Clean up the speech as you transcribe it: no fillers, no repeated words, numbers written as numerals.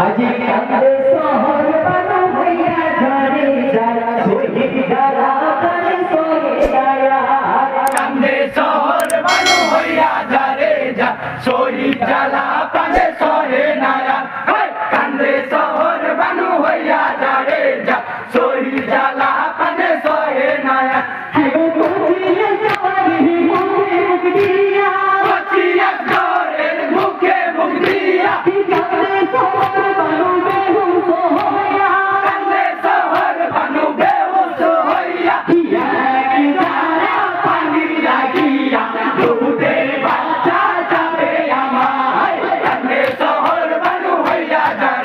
আজি কান্দে শহর বানু হইয়া ঝরে যারা শহীদ যারা কানে সয়ে দয়া কান্দে শহর বানু হইয়া ঝরে যা শহীদ জ্বালা কান্দে সহে নায়া কান্দে শহর বানু হইয়া ঝরে যা শহীদ জ্বালা কান্দে সহে নায়া মুখে মুখ দিয়া কান্দে শহর বানু বেহুশ হইয়া পানি লাগিয়া দুধের বাচ্চা যাবে আমার কান্দে শহর বানু হইয়া যায়